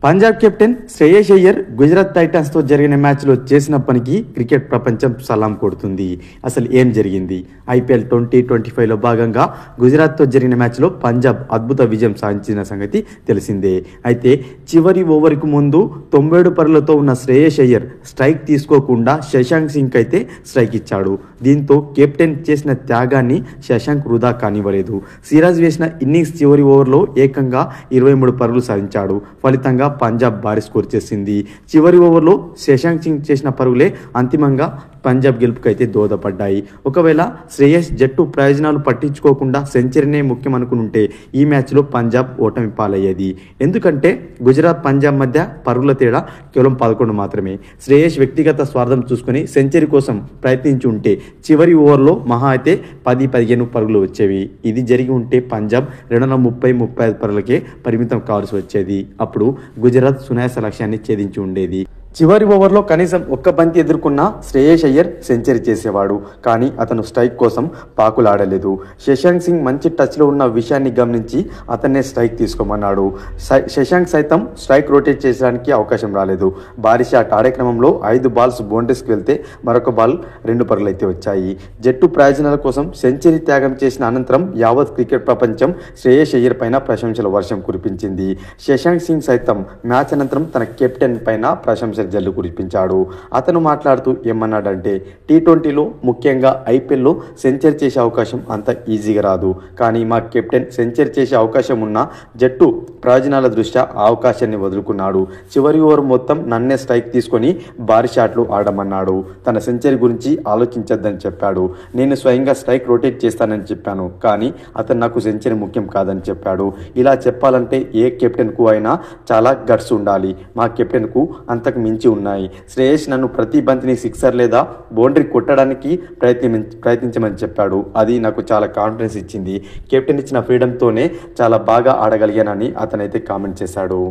Punjab captain Shreyas Iyer Gujarat Titans తో జరిగిన మ్యాచ్లో చేసిన పనికి క్రికెట్ ప్రపంచం సలాం కొడుతుంది. అసలు ఏం జరిగింది? IPL 2025లో భాగంగా గుజరాత్తో జరిగిన మ్యాచ్లో పంజాబ్ అద్భుత విజయం సాధించిన సంగతి తెలిసిందే. అయితే చివరి ఓవర్కు ముందు 97 పరుగులతో ఉన్న శ్రేయస్ అయ్యర్ స్ట్రైక్ తీసుకోకుండా శశాంక్ సింగ్ అయితే స్ట్రైక్ ఇచ్చాడు. దీంతో కెప్టెన్ చేసిన త్యాగాన్ని శశాంక్ వృధా కానివ్వలేదు. సిరాజ్ వేసిన ఇన్నింగ్స్ చివరి ఓవర్లో ఏకంగా 23 పరుగులు సాధించాడు. ఫలితంగా పంజాబ్ భారీ స్కోర్ చేసింది. చివరి ఓవర్లో శశాంక్ సింగ్ చేసిన పరుగులే అంతిమంగా పంజాబ్ గెలుపుకైతే దోహదపడ్డాయి. ఒకవేళ శ్రేయస్ జట్టు ప్రయోజనాలు పట్టించుకోకుండా సెంచరీనే ముఖ్యమనుకుంటే ఈ మ్యాచ్లో పంజాబ్ ఓటమి పాలయ్యేది. ఎందుకంటే గుజరాత్ పంజాబ్ మధ్య పరుగుల తేడా కేవలం 11 మాత్రమే. శ్రేయస్ వ్యక్తిగత స్వార్థం చూసుకుని సెంచరీ కోసం ప్రయత్నించి ఉంటే చివరి ఓవర్లో మహా అయితే 10-15 పరుగులు వచ్చేవి. ఇది జరిగి ఉంటే పంజాబ్ 230-35 పరుగులకే పరిమితం కావాల్సి వచ్చేది. అప్పుడు గుజరాత్ సునాయాస లక్ష్యాన్ని ఛేదించి ఉండేది. చివరి ఓవర్లో కనీసం ఒక్క బంతి ఎదుర్కొన్న శ్రేయస్ అయ్యర్ సెంచరీ చేసేవాడు. కానీ అతను స్ట్రైక్ కోసం పాకులాడలేదు. శశాంక్ సింగ్ మంచి టచ్లో ఉన్న విషయాన్ని గమనించి అతన్నే స్ట్రైక్ తీసుకోమన్నాడు. శశాంక్ సైతం స్ట్రైక్ రొటేట్ చేసడానికి అవకాశం రాలేదు. భారీ షాట్ ఆడే క్రమంలో 5 బాల్స్ బౌండరీస్కి వెళ్తే మరొక బాల్ 2 పరుగులు అయితే వచ్చాయి. జట్టు ప్రయోజనాల కోసం సెంచరీ త్యాగం చేసిన అనంతరం యావత్ క్రికెట్ ప్రపంచం శ్రేయస్ అయ్యర్ పైన ప్రశంసల వర్షం కురిపించింది. శశాంక్ సింగ్ సైతం మ్యాచ్ అనంతరం తన కెప్టెన్ పైన ప్రశంసల జల్లు కురిపించాడు. అతను మాట్లాడుతూ ఏమన్నాడంటే, T20లో ముఖ్యంగా IPLలో సెంచరీ చేసే అవకాశం అంత ఈజీగా రాదు. కానీ మా కెప్టెన్ సెంచరీ చేసే అవకాశం ఉన్న జట్టు ప్రయోజనాల దృష్ట్యా ఆ అవకాశాన్ని వదులుకున్నాడు. చివరి ఓవర్ మొత్తం నన్నే స్ట్రైక్ తీసుకొని భారీ షాట్లు ఆడమన్నాడు. తన సెంచరీ గురించి ఆలోచించొద్దని చెప్పాడు. నేను స్వయంగా స్ట్రైక్ రొటేట్ చేస్తానని చెప్పాను. కానీ అతను నాకు సెంచరీ ముఖ్యం కాదని చెప్పాడు. ఇలా చెప్పాలంటే ఏ కెప్టెన్కు అయినా చాలా గట్స్ ఉండాలి. మా కెప్టెన్కు అంతకు మించి ఉన్నాయి. శ్రేయస్ నన్ను ప్రతి బంతిని సిక్సర్ లేదా బౌండరీ కొట్టడానికి ప్రయత్నించమని చెప్పాడు. అది నాకు చాలా కాన్ఫిడెన్స్ ఇచ్చింది. కెప్టెన్ ఇచ్చిన ఫ్రీడమ్తోనే చాలా బాగా ఆడగలిగానని అతనైతే కామెంట్ చేశాడు.